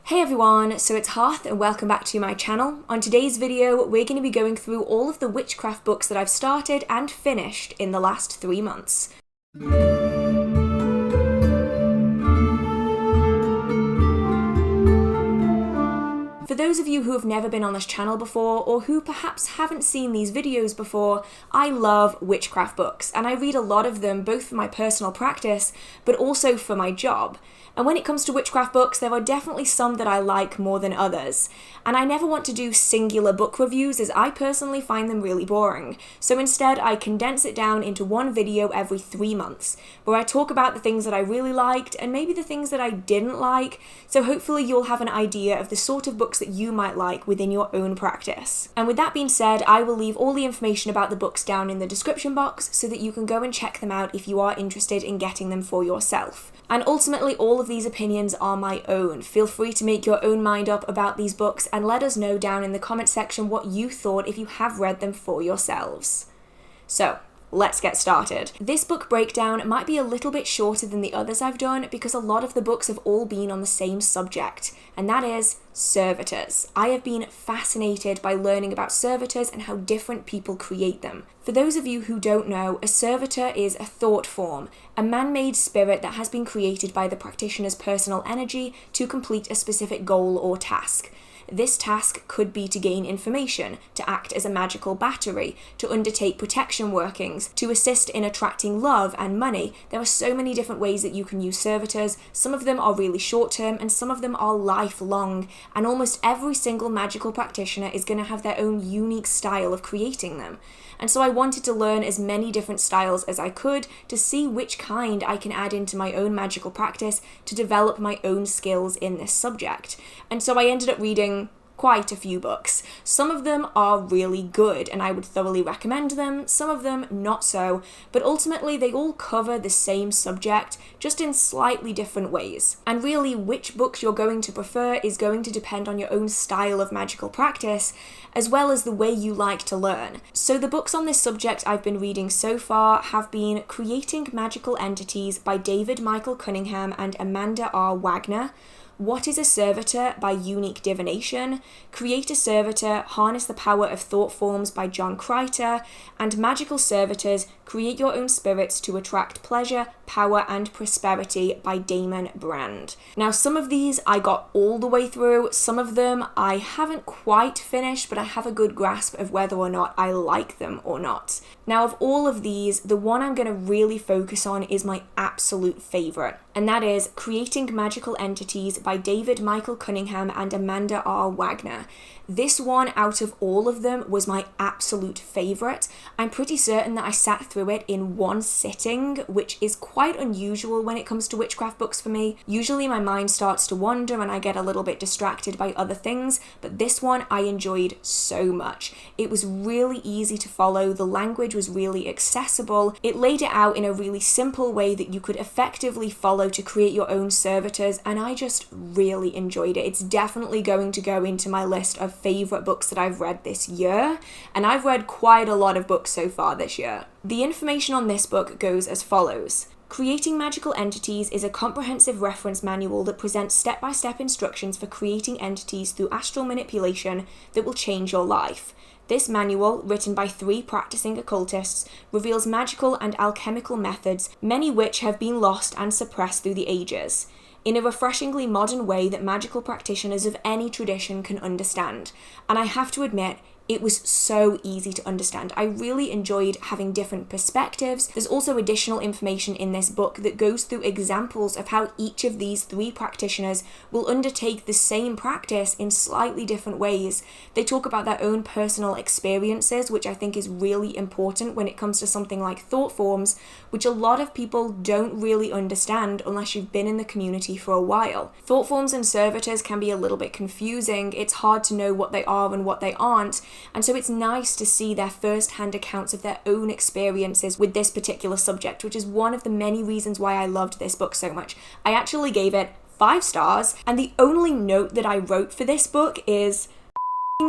Hey everyone, so it's Hearth and welcome back to my channel. On today's video, we're going to be going through all of the witchcraft books that I've started and finished in the last 3 months. For those of you who have never been on this channel before, or who perhaps haven't seen these videos before, I love witchcraft books, and I read a lot of them both for my personal practice, but also for my job. And when it comes to witchcraft books, there are definitely some that I like more than others. And I never want to do singular book reviews as I personally find them really boring. So instead, I condense it down into one video every 3 months, where I talk about the things that I really liked and maybe the things that I didn't like. So hopefully you'll have an idea of the sort of books that you might like within your own practice. And with that being said, I will leave all the information about the books down in the description box so that you can go and check them out if you are interested in getting them for yourself. And ultimately, all of these opinions are my own. Feel free to make your own mind up about these books and let us know down in the comment section what you thought if you have read them for yourselves. So, let's get started. This book breakdown might be a little bit shorter than the others I've done because a lot of the books have all been on the same subject, and that is Servitors. I have been fascinated by learning about Servitors and how different people create them. For those of you who don't know, a Servitor is a thought form, a man-made spirit that has been created by the practitioner's personal energy to complete a specific goal or task. This task could be to gain information, to act as a magical battery, to undertake protection workings, to assist in attracting love and money. There are so many different ways that you can use servitors. Some of them are really short term and some of them are lifelong, and almost every single magical practitioner is going to have their own unique style of creating them. And so I wanted to learn as many different styles as I could to see which kind I can add into my own magical practice to develop my own skills in this subject. And so I ended up reading quite a few books. Some of them are really good and I would thoroughly recommend them, some of them not so, but ultimately they all cover the same subject, just in slightly different ways. And really, which books you're going to prefer is going to depend on your own style of magical practice, as well as the way you like to learn. So the books on this subject I've been reading so far have been Creating Magical Entities by David Michael Cunningham and Amanda R. Wagner, What is a Servitor by Eunique Divination, Create a Servitor, Harness the Power of Thought Forms by John Kreiter, and Magical Servitors, Create Your Own Spirits to Attract Pleasure, Power and Prosperity by Damon Brand. Now some of these I got all the way through, some of them I haven't quite finished, but I have a good grasp of whether or not I like them or not. Now of all of these, the one I'm going to really focus on is my absolute favourite, and that is Creating Magical Entities by David Michael Cunningham and Amanda R. Wagner. This one out of all of them was my absolute favourite. I'm pretty certain that I sat through it in one sitting, which is quite unusual when it comes to witchcraft books for me. Usually my mind starts to wander and I get a little bit distracted by other things, but this one I enjoyed so much. It was really easy to follow, the language was really accessible, it laid it out in a really simple way that you could effectively follow to create your own servitors, and I just really enjoyed it. It's definitely going to go into my list of favourite books that I've read this year, and I've read quite a lot of books so far this year. The information on this book goes as follows. Creating Magical Entities is a comprehensive reference manual that presents step-by-step instructions for creating entities through astral manipulation that will change your life. This manual, written by 3 practicing occultists, reveals magical and alchemical methods, many which have been lost and suppressed through the ages, in a refreshingly modern way that magical practitioners of any tradition can understand. And I have to admit, it was so easy to understand. I really enjoyed having different perspectives. There's also additional information in this book that goes through examples of how each of these 3 practitioners will undertake the same practice in slightly different ways. They talk about their own personal experiences, which I think is really important when it comes to something like thought forms, which a lot of people don't really understand unless you've been in the community for a while. Thought forms and servitors can be a little bit confusing. It's hard to know what they are and what they aren't. And so it's nice to see their first-hand accounts of their own experiences with this particular subject, which is one of the many reasons why I loved this book so much. I actually gave it 5 stars, and the only note that I wrote for this book is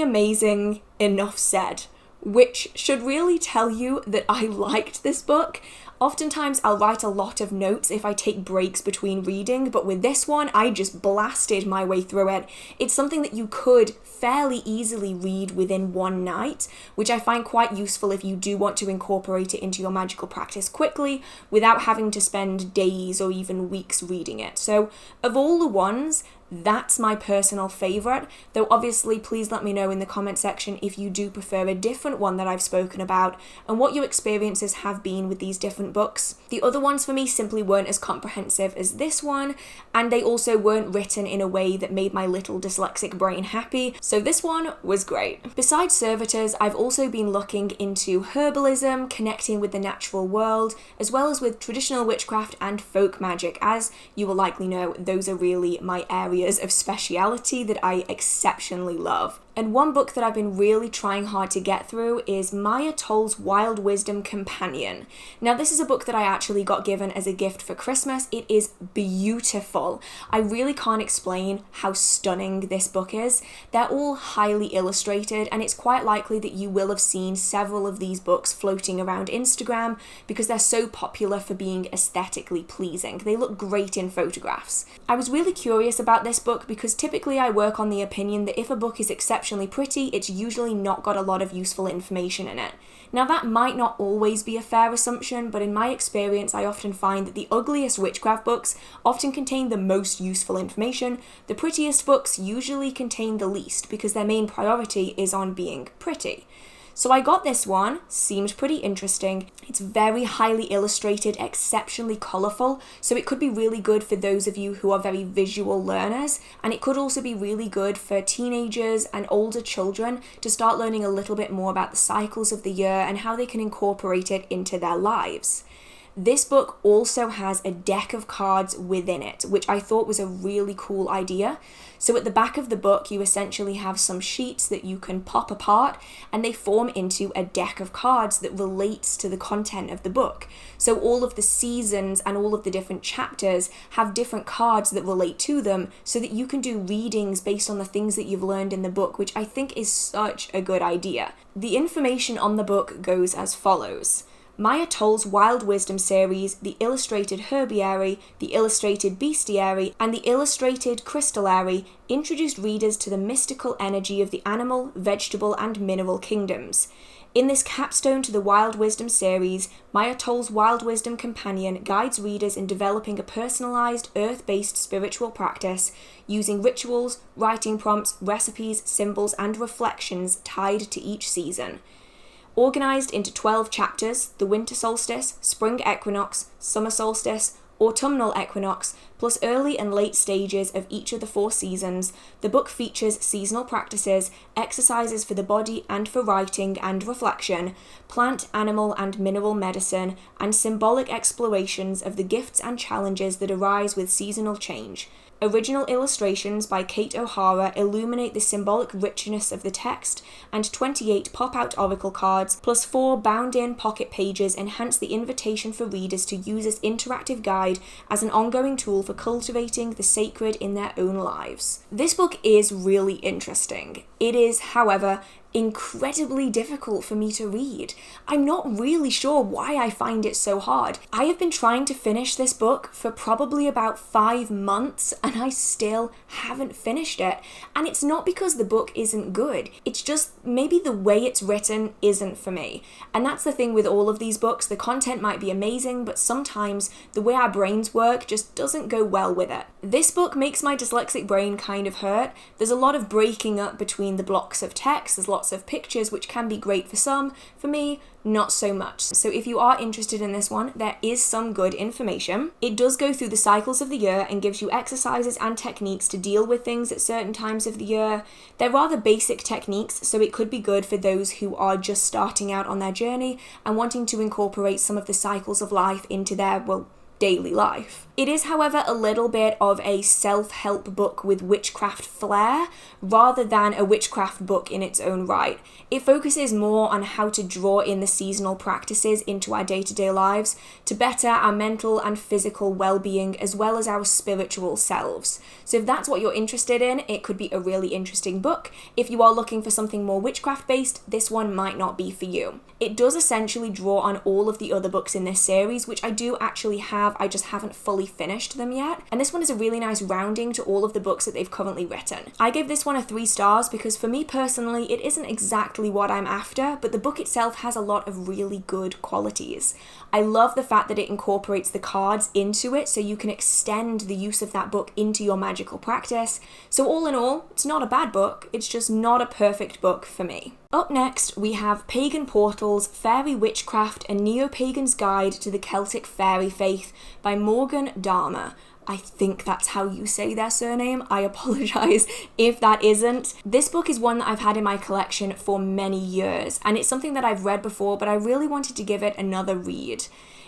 amazing, enough said. which should really tell you that I liked this book. Oftentimes I'll write a lot of notes if I take breaks between reading, but with this one, I just blasted my way through it. It's something that you could fairly easily read within one night, which I find quite useful if you do want to incorporate it into your magical practice quickly without having to spend days or even weeks reading it. So of all the ones, that's my personal favourite, though obviously please let me know in the comment section if you do prefer a different one that I've spoken about and what your experiences have been with these different books. The other ones for me simply weren't as comprehensive as this one, and they also weren't written in a way that made my little dyslexic brain happy, so this one was great. Besides Servitors, I've also been looking into herbalism, connecting with the natural world, as well as with traditional witchcraft and folk magic. As you will likely know, those are really my areas of speciality that I exceptionally love. And one book that I've been really trying hard to get through is Maia Toll's Wild Wisdom Companion. Now this is a book that I actually got given as a gift for Christmas. It is beautiful. I really can't explain how stunning this book is. They're all highly illustrated, and it's quite likely that you will have seen several of these books floating around Instagram because they're so popular for being aesthetically pleasing. They look great in photographs. I was really curious about this book because typically I work on the opinion that if a book is exceptionally pretty, it's usually not got a lot of useful information in it. Now that might not always be a fair assumption, but in my experience I often find that the ugliest witchcraft books often contain the most useful information. The prettiest books usually contain the least because their main priority is on being pretty. So I got this one, seemed pretty interesting. It's very highly illustrated, exceptionally colourful, so it could be really good for those of you who are very visual learners, and it could also be really good for teenagers and older children to start learning a little bit more about the cycles of the year and how they can incorporate it into their lives. This book also has a deck of cards within it, which I thought was a really cool idea. So at the back of the book, you essentially have some sheets that you can pop apart, and they form into a deck of cards that relates to the content of the book. So all of the seasons and all of the different chapters have different cards that relate to them so that you can do readings based on the things that you've learned in the book, which I think is such a good idea. The information on the book goes as follows. Maia Toll's Wild Wisdom series, the Illustrated Herbiary, the Illustrated Bestiary, and the Illustrated Crystallary introduced readers to the mystical energy of the animal, vegetable, and mineral kingdoms. In this capstone to the Wild Wisdom series, Maia Toll's Wild Wisdom Companion guides readers in developing a personalized, earth-based spiritual practice using rituals, writing prompts, recipes, symbols, and reflections tied to each season. Organised into 12 chapters, the winter solstice, spring equinox, summer solstice, autumnal equinox, plus early and late stages of each of the 4 seasons, the book features seasonal practices, exercises for the body and for writing and reflection, plant, animal, and mineral medicine, and symbolic explorations of the gifts and challenges that arise with seasonal change. Original illustrations by Kate O'Hara illuminate the symbolic richness of the text, and 28 pop-out oracle cards plus 4 bound-in pocket pages enhance the invitation for readers to use this interactive guide as an ongoing tool for cultivating the sacred in their own lives. This book is really interesting. It is, however, incredibly difficult for me to read. I'm not really sure why I find it so hard. I have been trying to finish this book for probably about 5 months and I still haven't finished it. And it's not because the book isn't good. It's just maybe the way it's written isn't for me. And that's the thing with all of these books. The content might be amazing, but sometimes the way our brains work just doesn't go well with it. This book makes my dyslexic brain kind of hurt. There's a lot of breaking up between the blocks of text. There's lots of pictures, which can be great for some. For me, not so much. So if you are interested in this one, there is some good information. It does go through the cycles of the year and gives you exercises and techniques to deal with things at certain times of the year. They're rather basic techniques, so it could be good for those who are just starting out on their journey and wanting to incorporate some of the cycles of life into their, daily life. It is, however, a little bit of a self-help book with witchcraft flair, rather than a witchcraft book in its own right. It focuses more on how to draw in the seasonal practices into our day-to-day lives to better our mental and physical well-being as well as our spiritual selves. So if that's what you're interested in, it could be a really interesting book. If you are looking for something more witchcraft-based, this one might not be for you. It does essentially draw on all of the other books in this series, which I do actually have, I just haven't fully finished them yet. And this one is a really nice rounding to all of the books that they've currently written. I gave this one a 3 stars because for me personally, it isn't exactly what I'm after, but the book itself has a lot of really good qualities. I love the fact that it incorporates the cards into it so you can extend the use of that book into your magical practice. So all in all, it's not a bad book, it's just not a perfect book for me. Up next, we have Pagan Portals, Faery Witchcraft, a Neo-Pagan's Guide to the Celtic Fairy Faith by Morgan Dalmer. I think that's how you say their surname. I apologise if that isn't. This book is one that I've had in my collection for many years, and it's something that I've read before, but I really wanted to give it another read.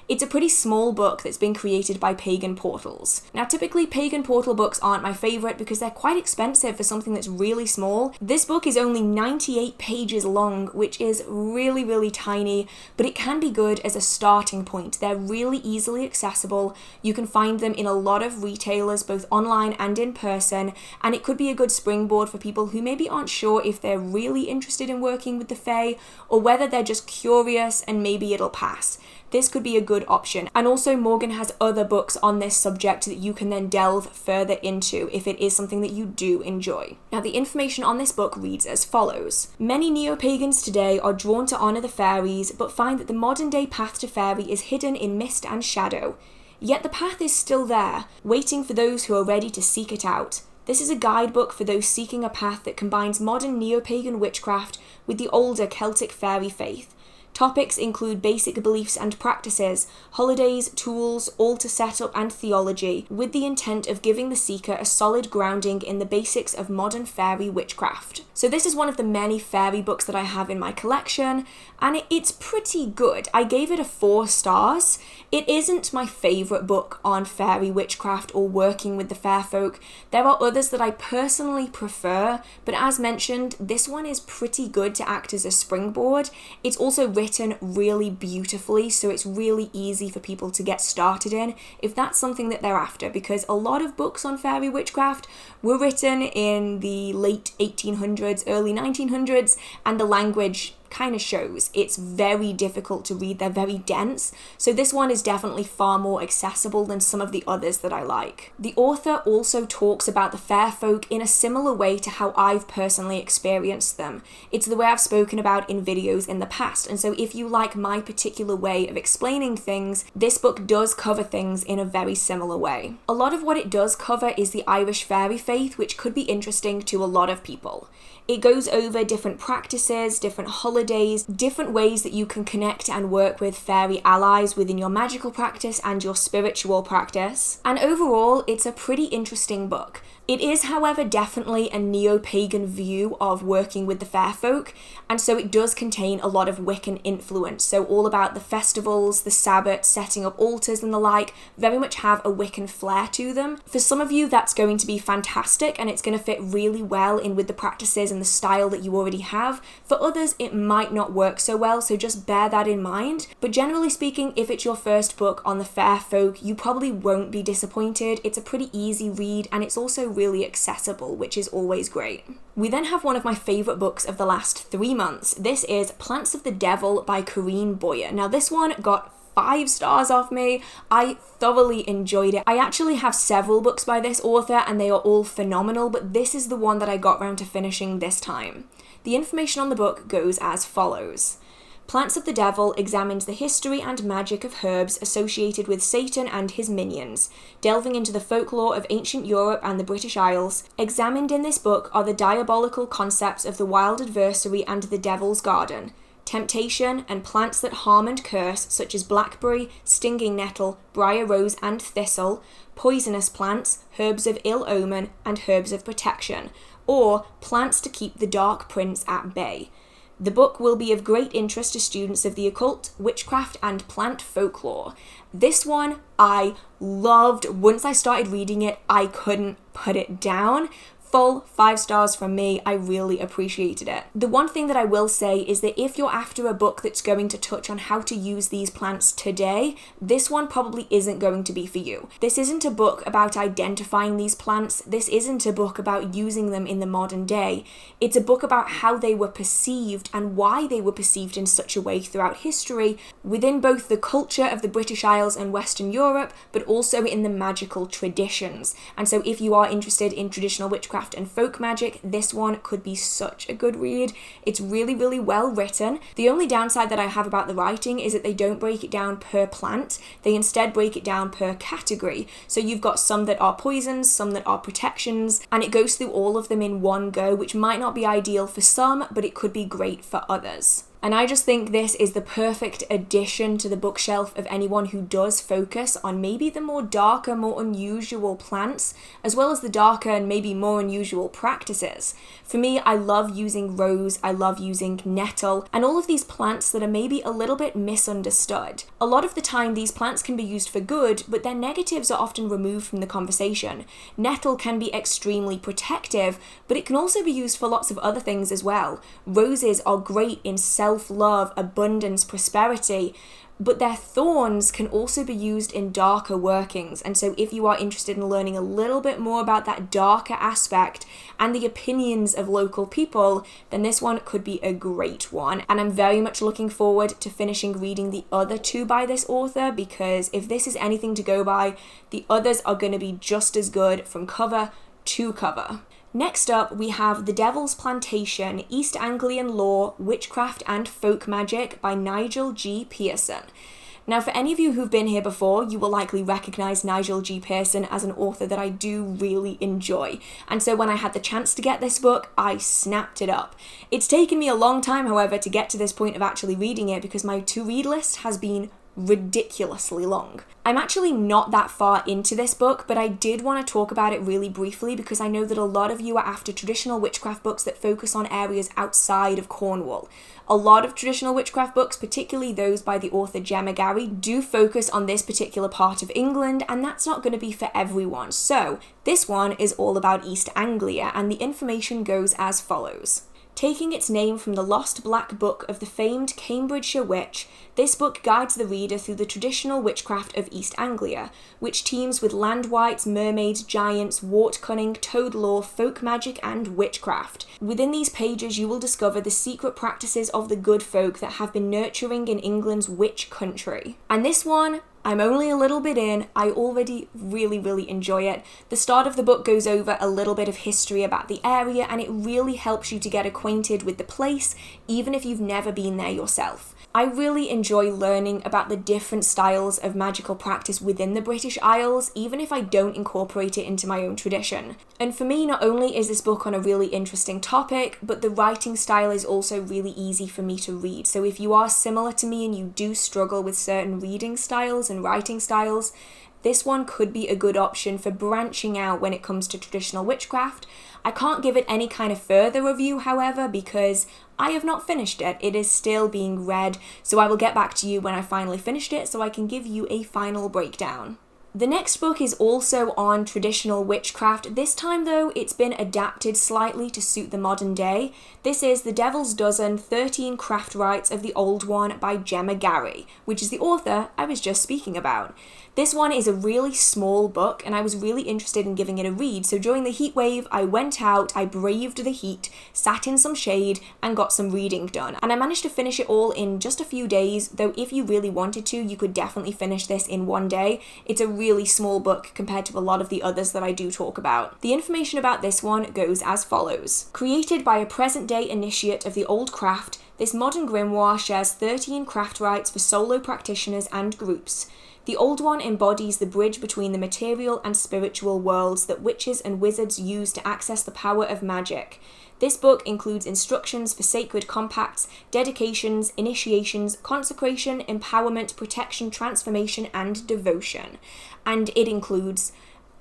It's a pretty small book that's been created by Pagan Portals. Now, typically, Pagan Portal books aren't my favourite because they're quite expensive for something that's really small. This book is only 98 pages long, which is really, really tiny, but it can be good as a starting point. They're really easily accessible. You can find them in a lot of retailers, both online and in person, and it could be a good springboard for people who maybe aren't sure if they're really interested in working with the Fae, or whether they're just curious and maybe it'll pass. This could be a good option. And also Morgan has other books on this subject that you can then delve further into if it is something that you do enjoy. Now, the information on this book reads as follows. Many neo-pagans today are drawn to honour the fairies, but find that the modern day path to fairy is hidden in mist and shadow. Yet the path is still there, waiting for those who are ready to seek it out. This is a guidebook for those seeking a path that combines modern neo-pagan witchcraft with the older Celtic fairy faith. Topics include basic beliefs and practices, holidays, tools, altar setup and theology, with the intent of giving the seeker a solid grounding in the basics of modern fairy witchcraft. So this is one of the many fairy books that I have in my collection, and it's pretty good. I gave it a 4 stars. It isn't my favourite book on fairy witchcraft or working with the fair folk. There are others that I personally prefer, but as mentioned, this one is pretty good to act as a springboard. It's also written really beautifully, so it's really easy for people to get started in if that's something that they're after, because a lot of books on fairy witchcraft were written in the late 1800s, early 1900s, and the language kind of shows. It's very difficult to read, they're very dense, so this one is definitely far more accessible than some of the others that I like. The author also talks about the fair folk in a similar way to how I've personally experienced them. It's the way I've spoken about in videos in the past, and so if you like my particular way of explaining things, this book does cover things in a very similar way. A lot of what it does cover is the Irish fairy faith, which could be interesting to a lot of people. It goes over different practices, different holidays, different ways that you can connect and work with fairy allies within your magical practice and your spiritual practice. And overall, it's a pretty interesting book. It is, however, definitely a neo-pagan view of working with the fair folk, and so it does contain a lot of Wiccan influence. So all about the festivals, the Sabbath, setting up altars and the like, very much have a Wiccan flair to them. For some of you, that's going to be fantastic, and it's going to fit really well in with the practices and the style that you already have. For others, it might not work so well, so just bear that in mind. But generally speaking, if it's your first book on the fair folk, you probably won't be disappointed. It's a pretty easy read, and it's also really accessible, which is always great. We then have one of my favourite books of the last 3 months. This is Plants of the Devil by Corrine Boyer. Now this one got 5 stars off me. I thoroughly enjoyed it. I actually have several books by this author and they are all phenomenal, but this is the one that I got round to finishing this time. The information on the book goes as follows. Plants of the Devil examines the history and magic of herbs associated with Satan and his minions, delving into the folklore of ancient Europe and the British Isles. Examined in this book are the diabolical concepts of the wild adversary and the devil's garden, temptation, and plants that harm and curse, such as blackberry, stinging nettle, briar rose and thistle, poisonous plants, herbs of ill omen, and herbs of protection, or plants to keep the dark prince at bay. The book will be of great interest to students of the occult, witchcraft, and plant folklore. This one I loved. Once I started reading it, I couldn't put it down. Full 5 stars from me. I really appreciated it. The one thing that I will say is that if you're after a book that's going to touch on how to use these plants today, this one probably isn't going to be for you. This isn't a book about identifying these plants. This isn't a book about using them in the modern day. It's a book about how they were perceived and why they were perceived in such a way throughout history within both the culture of the British Isles and Western Europe, but also in the magical traditions. And so if you are interested in traditional witchcraft and folk magic, this one could be such a good read. It's really, really well written. The only downside that I have about the writing is that they don't break it down per plant. They instead break it down per category. So you've got some that are poisons, some that are protections, and it goes through all of them in one go, which might not be ideal for some, but it could be great for others. And I just think this is the perfect addition to the bookshelf of anyone who does focus on maybe the more darker, more unusual plants, as well as the darker and maybe more unusual practices. For me, I love using rose, I love using nettle, and all of these plants that are maybe a little bit misunderstood. A lot of the time, these plants can be used for good, but their negatives are often removed from the conversation. Nettle can be extremely protective, but it can also be used for lots of other things as well. Roses are great in self-love, abundance, prosperity, but their thorns can also be used in darker workings. And so if you are interested in learning a little bit more about that darker aspect and the opinions of local people, then this one could be a great one. And I'm very much looking forward to finishing reading the other 2 by this author, because if this is anything to go by, the others are going to be just as good from cover to cover. Next up, we have The Devil's Plantation, East Anglian Lore, Witchcraft and Folk Magic by Nigel G. Pearson. Now, for any of you who've been here before, you will likely recognise Nigel G. Pearson as an author that I do really enjoy. And so when I had the chance to get this book, I snapped it up. It's taken me a long time, however, to get to this point of actually reading it, because my to-read list has been ridiculously long. I'm actually not that far into this book, but I did want to talk about it really briefly because I know that a lot of you are after traditional witchcraft books that focus on areas outside of Cornwall. A lot of traditional witchcraft books, particularly those by the author Gemma, do focus on this particular part of England, and that's not going to be for everyone. So this one is all about East Anglia, and the information goes as follows. Taking its name from the lost black book of the famed Cambridgeshire witch, this book guides the reader through the traditional witchcraft of East Anglia, which teems with landwights, mermaids, giants, wart cunning, toad lore, folk magic, and witchcraft. Within these pages, you will discover the secret practices of the good folk that have been nurturing in England's witch country. And this one, I'm only a little bit in. I already really enjoy it. The start of the book goes over a little bit of history about the area, and it really helps you to get acquainted with the place, even if you've never been there yourself. I really enjoy learning about the different styles of magical practice within the British Isles, even if I don't incorporate it into my own tradition. And for me, not only is this book on a really interesting topic, but the writing style is also really easy for me to read. So if you are similar to me and you do struggle with certain reading styles and writing styles, this one could be a good option for branching out when it comes to traditional witchcraft. I can't give it any kind of further review, however, because I have not finished it. It is still being read, so I will get back to you when I finally finished it so I can give you a final breakdown. The next book is also on traditional witchcraft. This time, though, it's been adapted slightly to suit the modern day. This is The Devil's Dozen, 13 Craft Rites of the Old One by Gemma, which is the author I was just speaking about. This one is a really small book, and I was really interested in giving it a read, so during the heat wave, I went out, I braved the heat, sat in some shade, and got some reading done. And I managed to finish it all in just a few days, though if you really wanted to, you could definitely finish this in one day. It's a really small book compared to a lot of the others that I do talk about. The information about this one goes as follows. Created by a present-day initiate of the old craft, this modern grimoire shares 13 craft rites for solo practitioners and groups. The Old One embodies the bridge between the material and spiritual worlds that witches and wizards use to access the power of magic. This book includes instructions for sacred compacts, dedications, initiations, consecration, empowerment, protection, transformation, and devotion. And it includes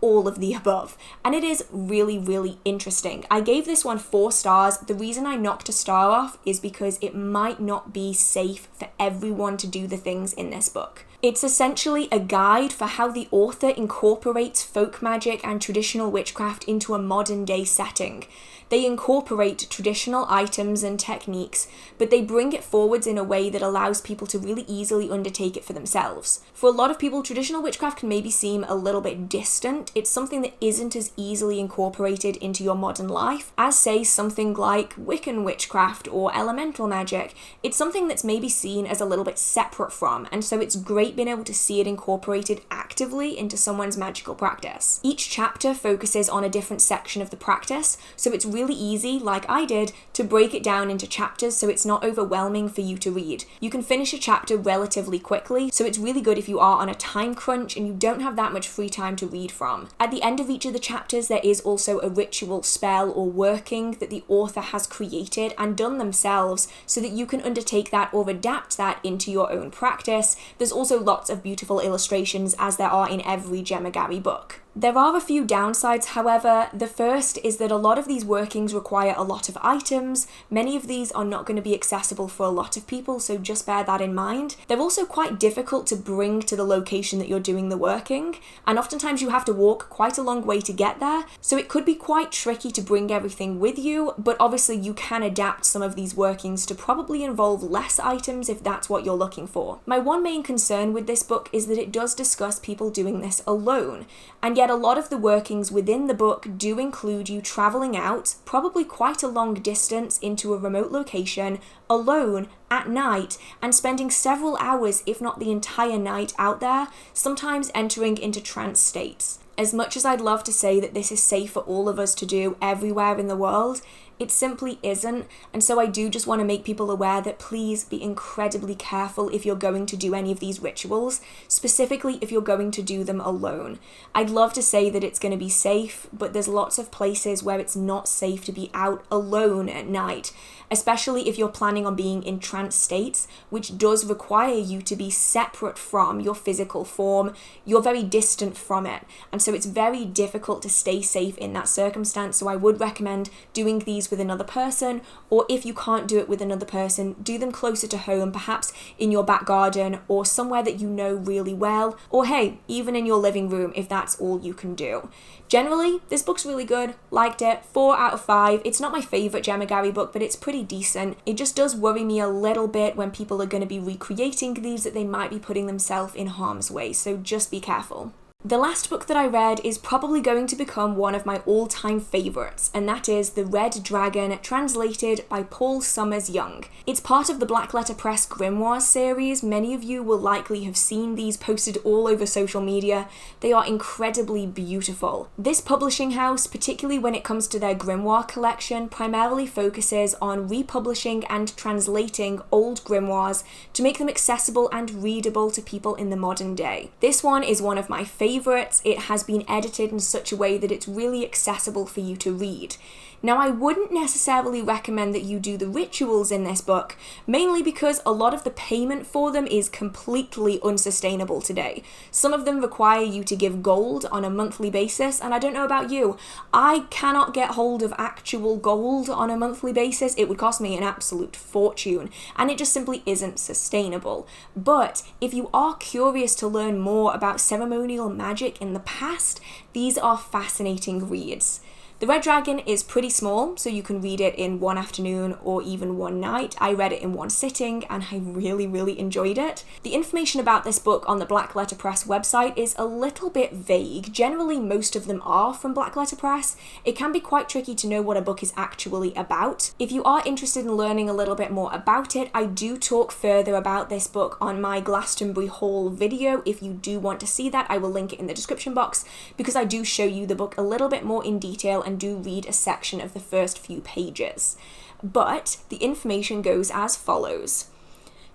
all of the above, and it is really, really interesting. I gave this one 4 stars. The reason I knocked a star off is because it might not be safe for everyone to do the things in this book. It's essentially a guide for how the author incorporates folk magic and traditional witchcraft into a modern day setting. They incorporate traditional items and techniques, but they bring it forwards in a way that allows people to really easily undertake it for themselves. For a lot of people, traditional witchcraft can maybe seem a little bit distant. It's something that isn't as easily incorporated into your modern life as, say, something like Wiccan witchcraft or elemental magic. It's something that's maybe seen as a little bit separate from, and so it's great being able to see it incorporated actively into someone's magical practice. Each chapter focuses on a different section of the practice, so it's really easy, like I did, to break it down into chapters so it's not overwhelming for you to read. You can finish a chapter relatively quickly, so it's really good if you are on a time crunch and you don't have that much free time to read from. At the end of each of the chapters, there is also a ritual, spell, or working that the author has created and done themselves so that you can undertake that or adapt that into your own practice. There's also lots of beautiful illustrations, as there are in every Gemma book. There are a few downsides, however. The first is that a lot of these workings require a lot of items. Many of these are not going to be accessible for a lot of people, so just bear that in mind. They're also quite difficult to bring to the location that you're doing the working, and oftentimes you have to walk quite a long way to get there, so it could be quite tricky to bring everything with you, but obviously you can adapt some of these workings to probably involve less items if that's what you're looking for. My one main concern with this book is that it does discuss people doing this alone, and yet a lot of the workings within the book do include you travelling out, probably quite a long distance, into a remote location, alone, at night, and spending several hours, if not the entire night, out there, sometimes entering into trance states. As much as I'd love to say that this is safe for all of us to do everywhere in the world, it simply isn't, and so I do just want to make people aware that please be incredibly careful if you're going to do any of these rituals, specifically if you're going to do them alone. I'd love to say that it's going to be safe, but there's lots of places where it's not safe to be out alone at night, especially if you're planning on being in trance states, which does require you to be separate from your physical form. You're very distant from it, and so it's very difficult to stay safe in that circumstance, so I would recommend doing these with another person, or if you can't do it with another person, do them closer to home, perhaps in your back garden or somewhere that you know really well, or hey, even in your living room if that's all you can do. Generally, this book's really good, liked it, 4 out of 5. It's not my favourite Gemma book, but it's pretty decent. It just does worry me a little bit when people are going to be recreating these that they might be putting themselves in harm's way, so just be careful. The last book that I read is probably going to become one of my all-time favourites, and that is The Red Dragon, translated by Paul Summers Young. It's part of the Black Letter Press Grimoires series. Many of you will likely have seen these posted all over social media. They are incredibly beautiful. This publishing house, particularly when it comes to their grimoire collection, primarily focuses on republishing and translating old grimoires to make them accessible and readable to people in the modern day. This one is one of my favorites. It has been edited in such a way that it's really accessible for you to read. Now, I wouldn't necessarily recommend that you do the rituals in this book, mainly because a lot of the payment for them is completely unsustainable today. Some of them require you to give gold on a monthly basis, and I don't know about you, I cannot get hold of actual gold on a monthly basis. It would cost me an absolute fortune, and it just simply isn't sustainable. But if you are curious to learn more about ceremonial magic in the past, these are fascinating reads. The Red Dragon is pretty small, so you can read it in one afternoon or even one night. I read it in one sitting and I really, really enjoyed it. The information about this book on the Black Letter Press website is a little bit vague. Generally, most of them are from Black Letter Press. It can be quite tricky to know what a book is actually about. If you are interested in learning a little bit more about it, I do talk further about this book on my Glastonbury haul video. If you do want to see that, I will link it in the description box, because I do show you the book a little bit more in detail and do read a section of the first few pages. But the information goes as follows.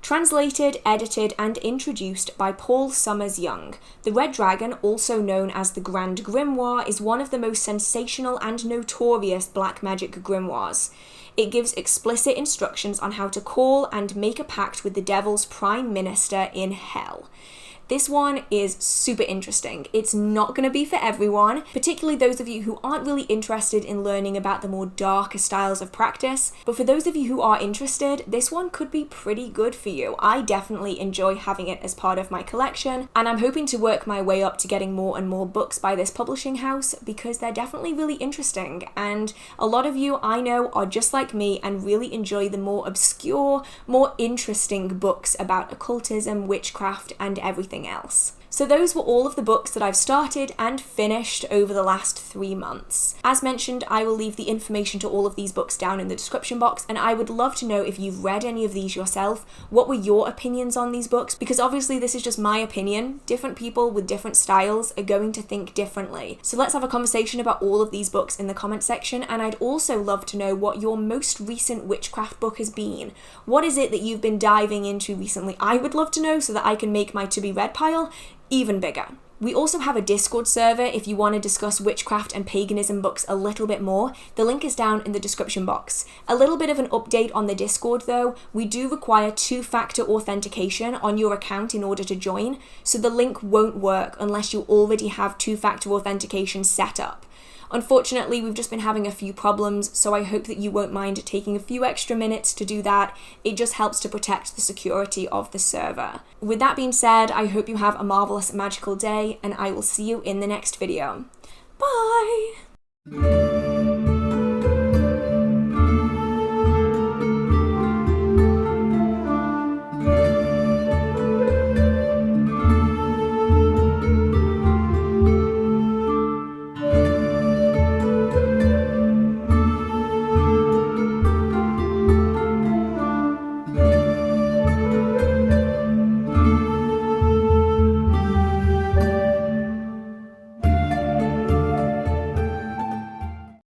Translated, edited, and introduced by Paul Summers Young, The Red Dragon, also known as the Grand Grimoire, is one of the most sensational and notorious black magic grimoires. It gives explicit instructions on how to call and make a pact with the devil's prime minister in hell. This one is super interesting. It's not going to be for everyone, particularly those of you who aren't really interested in learning about the more darker styles of practice, but for those of you who are interested, this one could be pretty good for you. I definitely enjoy having it as part of my collection, and I'm hoping to work my way up to getting more and more books by this publishing house because they're definitely really interesting, and a lot of you I know are just like me and really enjoy the more obscure, more interesting books about occultism, witchcraft, and everything else. So those were all of the books that I've started and finished over the last 3 months. As mentioned, I will leave the information to all of these books down in the description box, and I would love to know if you've read any of these yourself. What were your opinions on these books? Because obviously this is just my opinion. Different people with different styles are going to think differently. So let's have a conversation about all of these books in the comment section, and I'd also love to know what your most recent witchcraft book has been. What is it that you've been diving into recently? I would love to know so that I can make my to-be-read pile even bigger. We also have a Discord server if you want to discuss witchcraft and paganism books a little bit more. The link is down in the description box. A little bit of an update on the Discord though, we do require 2-factor authentication on your account in order to join, so the link won't work unless you already have 2-factor authentication set up. Unfortunately, we've just been having a few problems, so I hope that you won't mind taking a few extra minutes to do that. It just helps to protect the security of the server. With that being said, I hope you have a marvelous magical day, and I will see you in the next video. Bye!